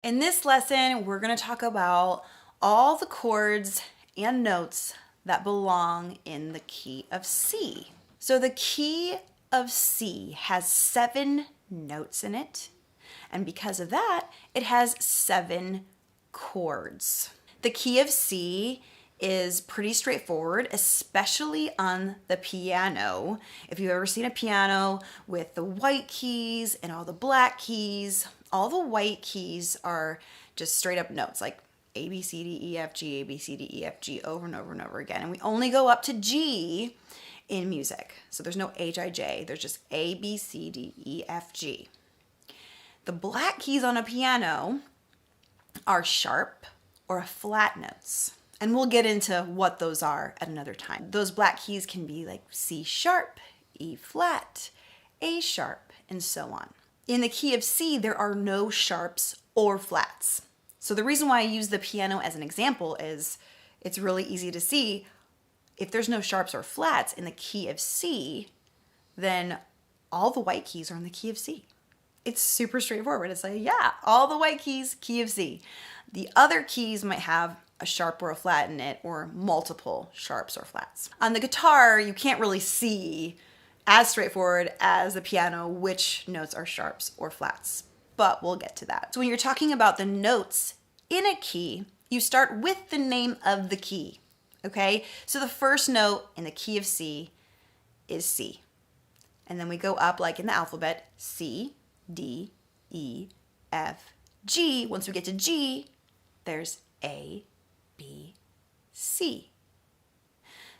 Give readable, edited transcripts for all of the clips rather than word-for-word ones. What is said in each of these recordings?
In this lesson, we're going to talk about all the chords and notes that belong in the key of C. So the key of C has 7 notes in it, and because of that, it has 7 chords. The key of C is pretty straightforward, especially on the piano. If you've ever seen a piano with the white keys and all the black keys, all the white keys are just straight up notes like A, B, C, D, E, F, G, A, B, C, D, E, F, G over and over and over again. And we only go up to G in music. So there's no H, I, J. There's just A, B, C, D, E, F, G. The black keys on a piano are sharp or flat notes. And we'll get into what those are at another time. Those black keys can be like C sharp, E flat, A sharp, and so on. In the key of C, there are no sharps or flats. So the reason why I use the piano as an example is it's really easy to see if there's no sharps or flats in the key of C, then all the white keys are in the key of C. It's super straightforward. It's like, yeah, all the white keys, key of C. The other keys might have a sharp or a flat in it, or multiple sharps or flats. On the guitar, you can't really see as straightforward as the piano which notes are sharps or flats, but we'll get to that. So when you're talking about the notes in a key, you start with the name of the key, okay? So the first note in the key of C is C. And then we go up like in the alphabet, C, D, E, F, G. Once we get to G, there's A, B, C.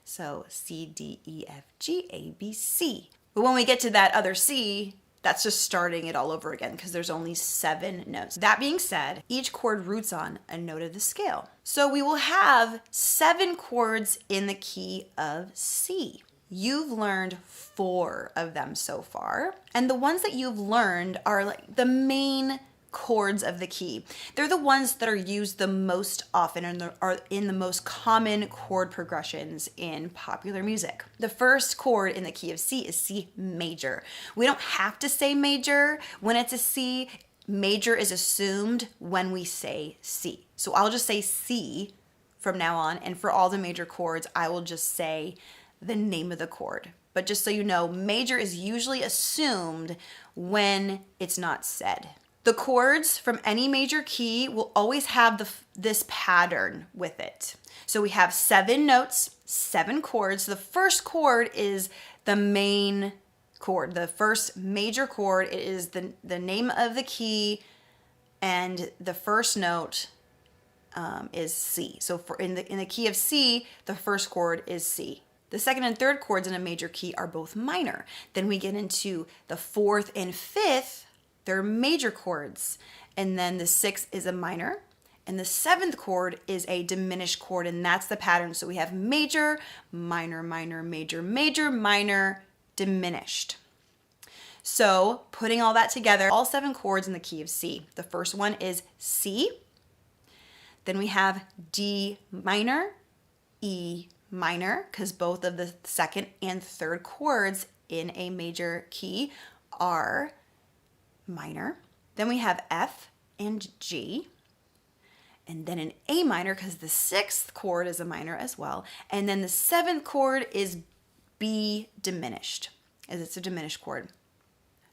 So C, D, E, F, G, A, B, C. But when we get to that other C, that's just starting it all over again because there's only 7 notes. That being said, each chord roots on a note of the scale. So we will have 7 chords in the key of C. You've learned 4 of them so far. And the ones that you've learned are like the main chords of the key. They're the ones that are used the most often and are in the most common chord progressions in popular music. The first chord in the key of C is C major. We don't have to say major when it's a C. Major is assumed when we say C. So I'll just say C from now on, and for all the major chords, I will just say the name of the chord. But just so you know, major is usually assumed when it's not said. The chords from any major key will always have this pattern with it. So we have 7 notes, 7 chords. The first chord is the main chord. The first major chord is the name of the key, and the first note is C. So in the key of C, the first chord is C. The second and third chords in a major key are both minor. Then we get into the 4th and 5th. They're major chords, and then the 6th is a minor, and the 7th chord is a diminished chord, and that's the pattern. So we have major, minor, minor, major, major, minor, diminished. So putting all that together, all 7 chords in the key of C. The first one is C. Then we have D minor, E minor, because both of the second and third chords in a major key are minor. Then we have F and G, and then an A minor because the 6th chord is a minor as well, and then the 7th chord is B diminished, as it's a diminished chord.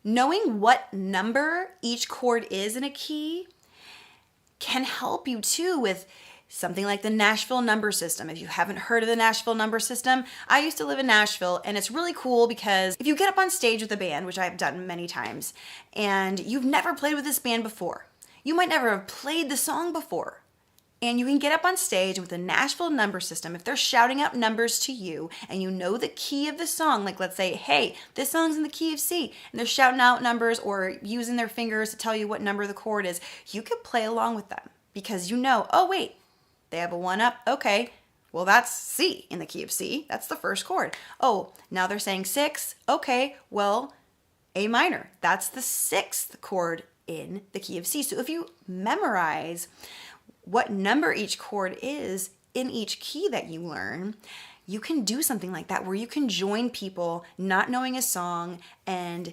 Knowing what number each chord is in a key can help you too with something like the Nashville Number System. If you haven't heard of the Nashville Number System, I used to live in Nashville, and it's really cool because if you get up on stage with a band, which I've done many times, and you've never played with this band before, you might never have played the song before, and you can get up on stage with the Nashville Number System. If they're shouting out numbers to you and you know the key of the song, like let's say, hey, this song's in the key of C, and they're shouting out numbers or using their fingers to tell you what number the chord is, you could play along with them because you know, oh wait, they have a 1 up. Okay, well that's C in the key of C. That's the first chord. Oh, now they're saying 6. Okay, well, A minor. That's the 6th chord in the key of C. So if you memorize what number each chord is in each key that you learn, you can do something like that where you can join people not knowing a song and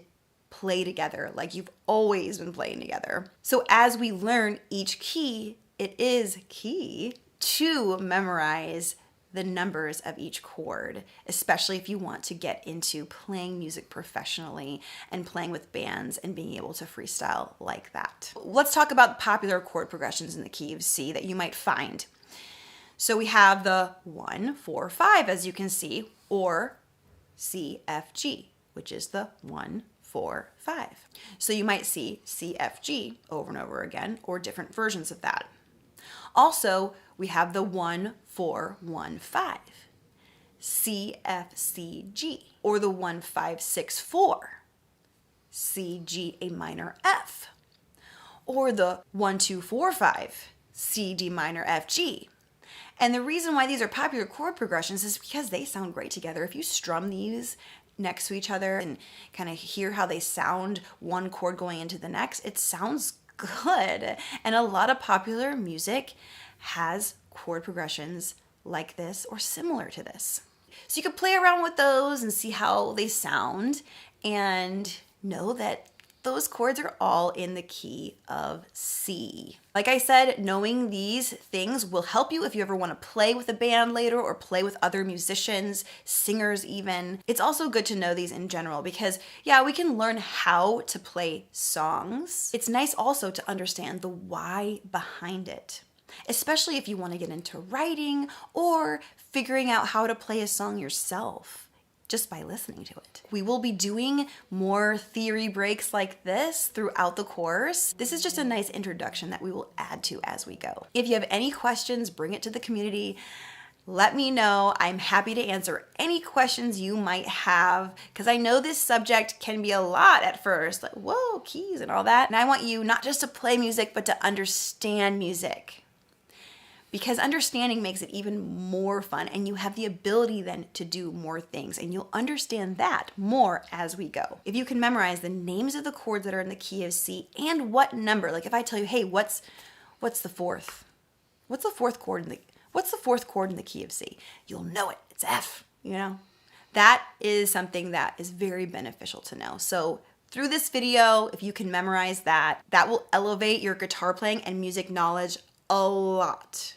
play together like you've always been playing together. So as we learn each key, it is key to memorize the numbers of each chord, especially if you want to get into playing music professionally and playing with bands and being able to freestyle like that. Let's talk about popular chord progressions in the key of C that you might find. So we have the 1, 4, 5, as you can see, or C, F, G, which is the 1, 4, 5. So you might see C, F, G over and over again, or different versions of that. Also, we have the 1, 4, 1, 5, C, F, C, G, or the 1, 5, 6, 4, C, G, A minor, F, or the 1, 2, 4, 5, C, D minor, F, G. And the reason why these are popular chord progressions is because they sound great together. If you strum these next to each other and kind of hear how they sound, one chord going into the next, it sounds good. And a lot of popular music has chord progressions like this or similar to this. So you can play around with those and see how they sound and know that those chords are all in the key of C. Like I said, knowing these things will help you if you ever want to play with a band later or play with other musicians, singers even. It's also good to know these in general because, yeah, we can learn how to play songs. It's nice also to understand the why behind it, especially if you want to get into writing or figuring out how to play a song yourself just by listening to it. We will be doing more theory breaks like this throughout the course. This is just a nice introduction that we will add to as we go. If you have any questions, bring it to the community. Let me know. I'm happy to answer any questions you might have because I know this subject can be a lot at first, like, whoa, keys and all that. And I want you not just to play music, but to understand music, because understanding makes it even more fun and you have the ability then to do more things and you'll understand that more as we go. If you can memorize the names of the chords that are in the key of C and what number, like if I tell you, hey, what's the fourth? What's the fourth chord in the key of C? You'll know it. It's F, you know? That is something that is very beneficial to know. So through this video, if you can memorize that, that will elevate your guitar playing and music knowledge a lot.